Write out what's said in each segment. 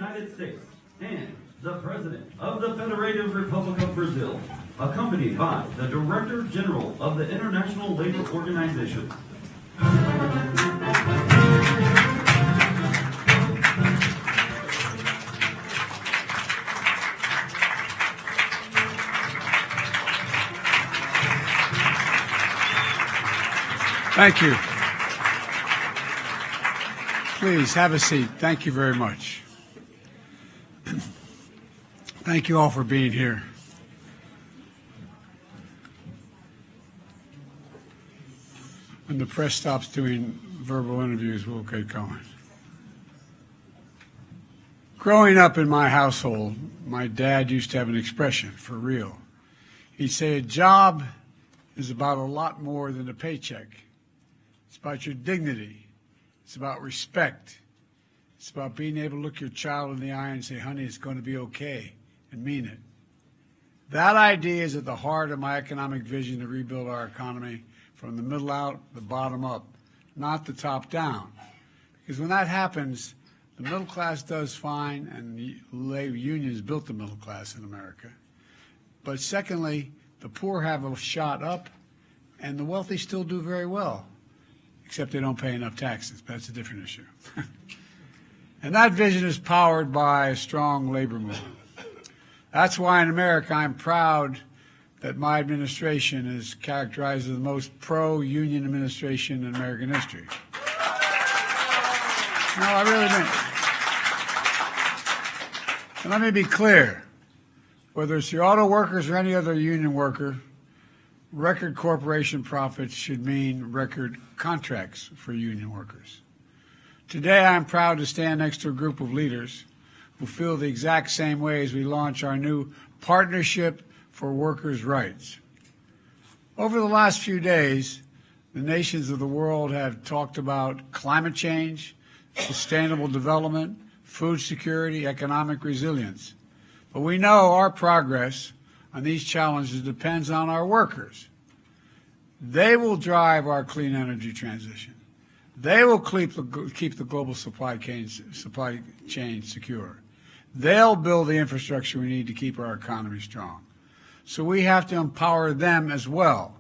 United States and the President of the Federative Republic of Brazil, accompanied by the Director General of the International Labor Organization. Thank you. Please have a seat. Thank you very much. Thank you all for being here. When the press stops doing verbal interviews, we'll get going. Growing up in my household, my dad used to have an expression, for real. He'd say, a job is about a lot more than a paycheck. It's about your dignity. It's about respect. It's about being able to look your child in the eye and say, honey, it's going to be okay, and mean it. That idea is at the heart of my economic vision to rebuild our economy from the middle out, the bottom up, not the top down. Because when that happens, the middle class does fine, and the labor unions built the middle class in America. But secondly, the poor have a shot up, and the wealthy still do very well, except they don't pay enough taxes. That's a different issue. And that vision is powered by a strong labor movement. That's why in America I'm proud that my administration is characterized as the most pro-union administration in American history. No, I really mean. And let me be clear. Whether it's the auto workers or any other union worker, record corporation profits should mean record contracts for union workers. Today, I'm proud to stand next to a group of leaders who feel the exact same way as we launch our new Partnership for Workers' Rights. Over the last few days, the nations of the world have talked about climate change, sustainable development, food security, economic resilience. But we know our progress on these challenges depends on our workers. They will drive our clean energy transition. They will keep the global supply chain secure. They'll build the infrastructure we need to keep our economy strong. So we have to empower them as well.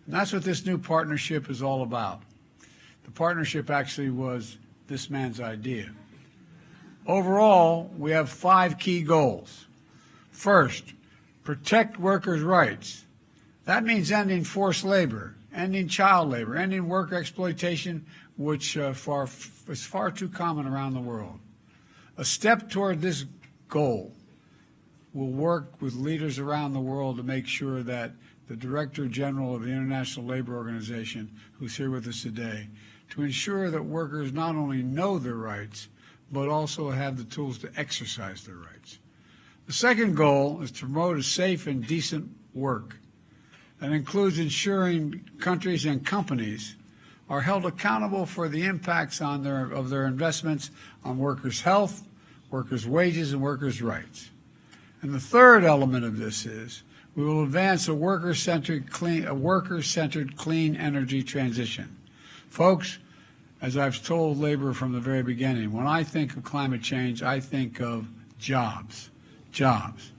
And that's what this new partnership is all about. The partnership actually was this man's idea. Overall, we have 5 key goals. First, protect workers' rights. That means ending forced labor, ending child labor, ending worker exploitation, which is far too common around the world. A step toward this goal will work with leaders around the world to make sure that the Director General of the International Labor Organization, who's here with us today, to ensure that workers not only know their rights, but also have the tools to exercise their rights. The second goal is to promote a safe and decent work. That includes ensuring countries and companies are held accountable for the impacts of their investments on workers' health, workers' wages, and workers' rights. And the third element of this is we will advance a worker-centered clean energy transition. Folks, as I've told labor from the very beginning, when I think of climate change, I think of jobs. Jobs.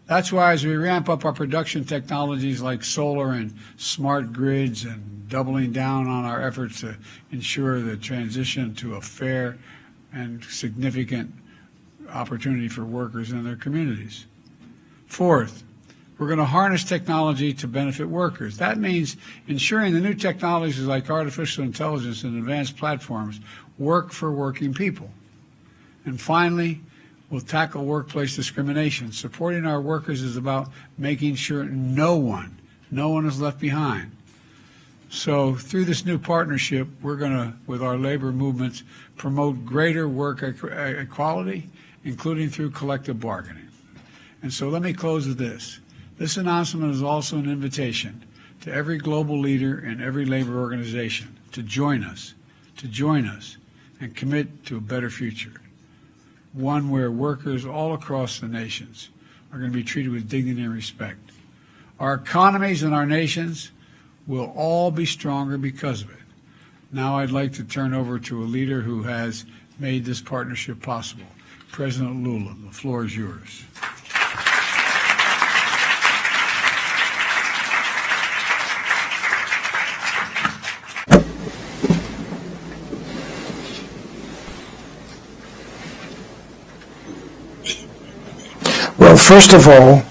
That's why as we ramp up our production technologies like solar and smart grids and doubling down on our efforts to ensure the transition to a fair and significant opportunity for workers in their communities. Fourth, we're going to harness technology to benefit workers. That means ensuring the new technologies like artificial intelligence and advanced platforms work for working people. And finally, we'll tackle workplace discrimination. Supporting our workers is about making sure no one is left behind. So through this new partnership, we're going to, with our labor movements, promote greater work equality, including through collective bargaining. And so let me close with this. This announcement is also an invitation to every global leader and every labor organization to join us and commit to a better future. One where workers all across the nations are going to be treated with dignity and respect. Our economies and our nations will all be stronger because of it. Now I'd like to turn over to a leader who has made this partnership possible. President Lula, the floor is yours. Well, first of all,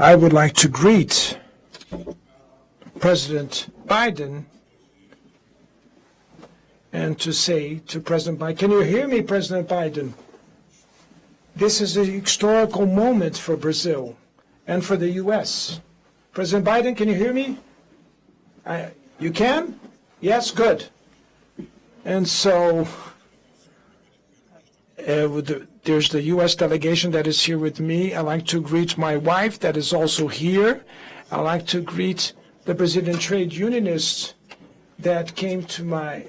I would like to greet President Biden and to say to President Biden, can you hear me, President Biden? This is a historical moment for Brazil and for the U.S. President Biden, can you hear me? You can? Yes, good. And so there's the U.S. delegation that is here with me. I'd like to greet my wife that is also here. I'd like to greet the Brazilian trade unionists that came to my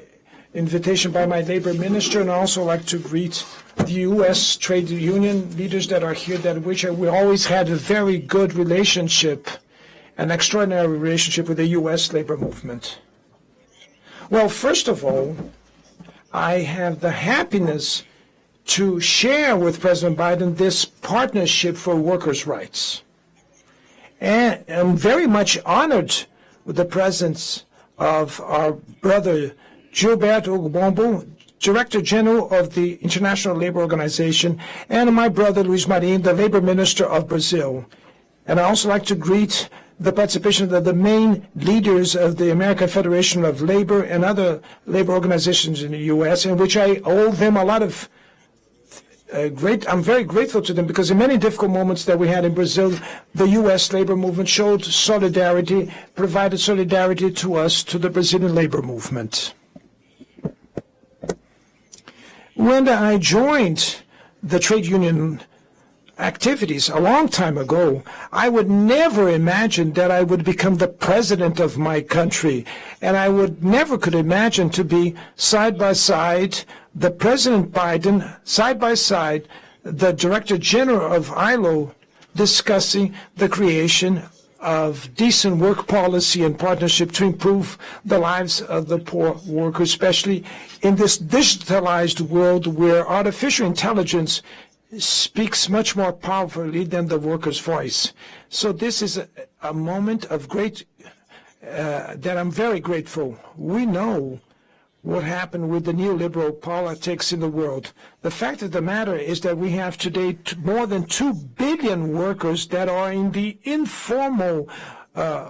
invitation by my labor minister, and I also like to greet the U.S. trade union leaders that are here, that which we always had a very good relationship, an extraordinary relationship with the U.S. labor movement. Well, first of all, I have the happiness to share with President Biden this partnership for workers' rights. And I'm very much honored with the presence of our brother Gilberto Gbombo, Director General of the International Labor Organization, and my brother Luiz Marinho, the Labor Minister of Brazil. And I also like to greet the participation of the main leaders of the American Federation of Labor and other labor organizations in the U.S., in which I owe them a lot of I'm very grateful to them, because in many difficult moments that we had in Brazil, the U.S. labor movement showed solidarity, provided solidarity to us, to the Brazilian labor movement. When I joined the trade union activities a long time ago, I would never imagine that I would become the president of my country, and I would never could imagine to be side by side the President Biden, side by side the Director General of ILO, discussing the creation of decent work policy and partnership to improve the lives of the poor workers, especially in this digitalized world where artificial intelligence speaks much more powerfully than the worker's voice. So this is a moment of great, that I'm very grateful. We know what happened with the neoliberal politics in the world. The fact of the matter is that we have today more than 2 billion workers that are in the informal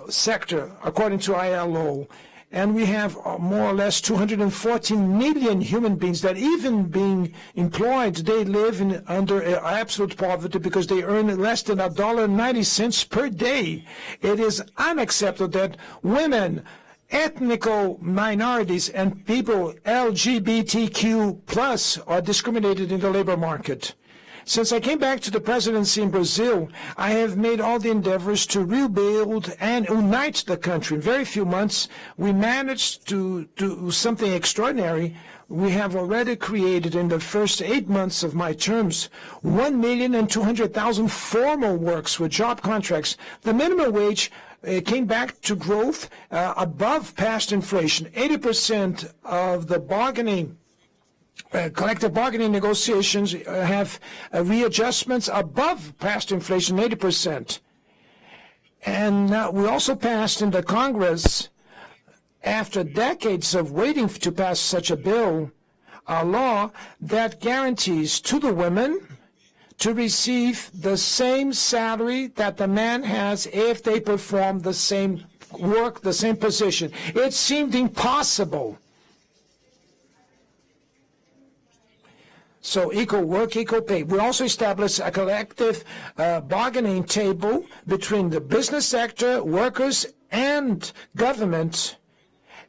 sector, according to ILO. And we have more or less 214 million human beings that, even being employed, they live under absolute poverty because they earn less than $1.90 per day. It is unacceptable that women, ethnic minorities, and people LGBTQ+ are discriminated in the labor market. Since I came back to the presidency in Brazil, I have made all the endeavors to rebuild and unite the country. In very few months, we managed to do something extraordinary. We have already created, in the first 8 months of my terms, 1,200,000 formal works with job contracts. The minimum wage came back to growth above past inflation. 80% of the collective bargaining negotiations have readjustments above past inflation, 80%. And we also passed in the Congress, after decades of waiting to pass such a bill, a law that guarantees to the women to receive the same salary that the man has if they perform the same work, the same position. It seemed impossible. So equal work, equal pay. We also established a collective bargaining table between the business sector, workers, and government.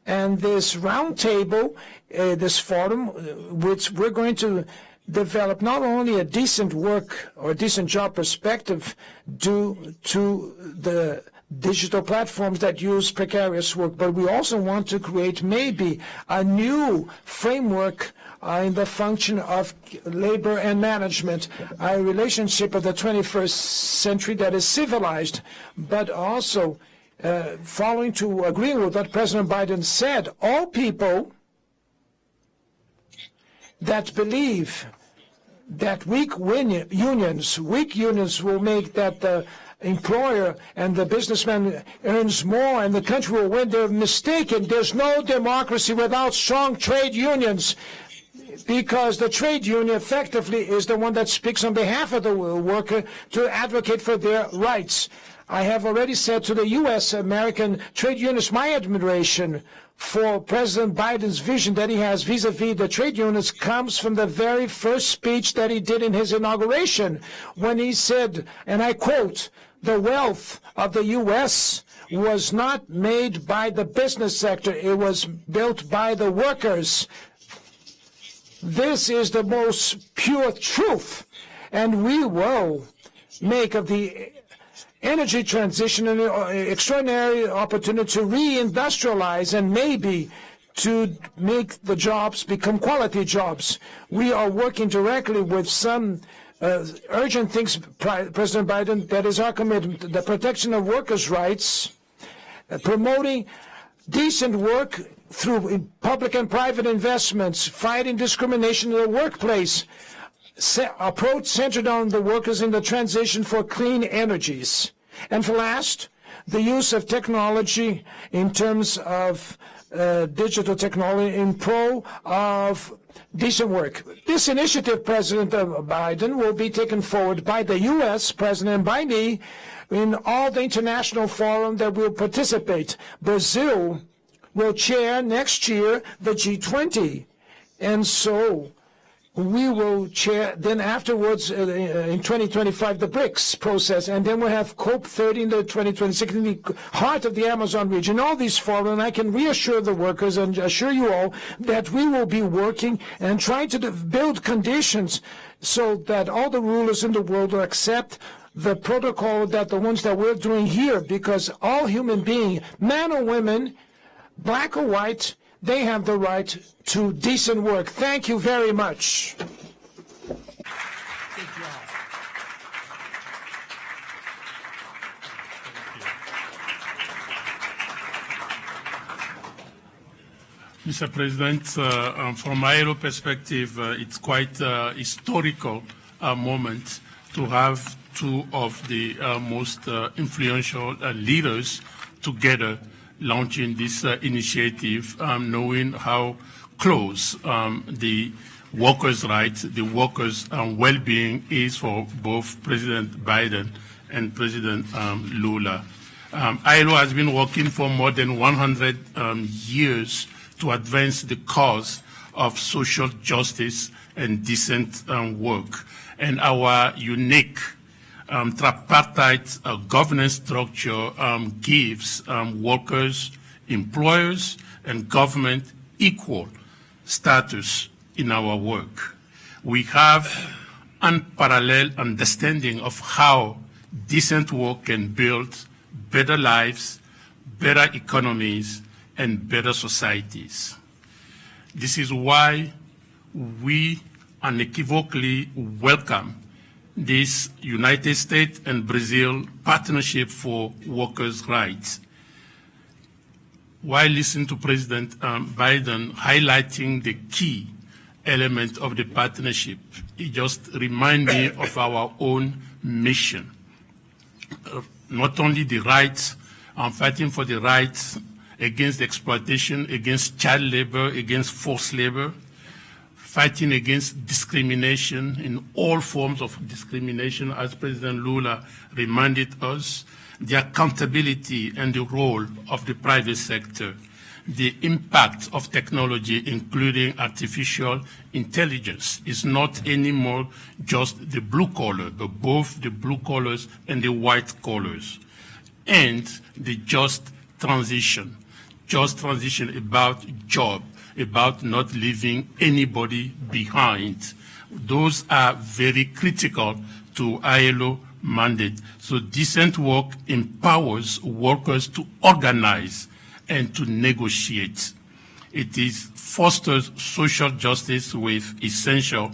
And this round table, this forum, which we're going to develop not only a decent work or a decent job perspective due to the digital platforms that use precarious work, but we also want to create maybe a new framework in the function of labor and management, a relationship of the 21st century that is civilized, but also agreeing with what President Biden said, all people that believe that weak unions will make that the employer and the businessman earns more and the country will win. They're mistaken. There's no democracy without strong trade unions, because the trade union effectively is the one that speaks on behalf of the worker to advocate for their rights. I have already said to the U.S. American trade unions my admiration for President Biden's vision that he has vis-a-vis the trade unions comes from the very first speech that he did in his inauguration, when he said, and I quote, "The wealth of the U.S. was not made by the business sector, it was built by the workers." This is the most pure truth, and we will make of the energy transition an extraordinary opportunity to reindustrialize and maybe to make the jobs become quality jobs. We are working directly with some urgent things, President Biden, that is our commitment: the protection of workers' rights, promoting decent work through public and private investments, fighting discrimination in the workplace, approach centered on the workers in the transition for clean energies. And for last, the use of technology in terms of digital technology in pro of decent work. This initiative, President Biden, will be taken forward by the U.S. President and by me in all the international forums that will participate. Brazil will chair next year the G20, and so we will chair then afterwards in 2025 the BRICS process, and then we'll have COP30 in the 2026 in the heart of the Amazon region. All these forums, and I can reassure the workers and assure you all that we will be working and trying to build conditions so that all the rulers in the world will accept the protocol that the ones that we're doing here, because all human beings, men or women, black or white, they have the right to decent work. Thank you very much. Mr. President, from my perspective, it's quite a historical moment to have two of the most influential leaders together launching this initiative, knowing how close the workers' rights, the workers' well-being is for both President Biden and President Lula. ILO has been working for more than 100 years to advance the cause of social justice and decent work. And our unique tripartite governance structure gives workers, employers, and government equal status in our work. We have unparalleled understanding of how decent work can build better lives, better economies, and better societies. This is why we unequivocally welcome this United States and Brazil partnership for workers' rights. While listening to President Biden highlighting the key element of the partnership, it just reminds me of our own mission. Not only the rights, fighting for the rights against exploitation, against child labor, against forced labor, fighting against discrimination in all forms of discrimination, as President Lula reminded us, the accountability and the role of the private sector, the impact of technology, including artificial intelligence, is not anymore just the blue collar, but both the blue collars and the white collars, and the just transition about job, about not leaving anybody behind. Those are very critical to ILO mandate. So decent work empowers workers to organize and to negotiate. It fosters social justice with essential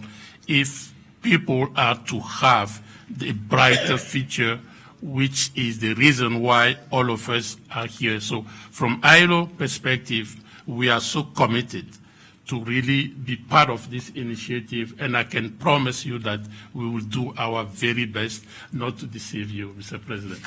if people are to have the brighter future, which is the reason why all of us are here. So from ILO perspective, we are so committed to really be part of this initiative, and I can promise you that we will do our very best not to deceive you, Mr. President.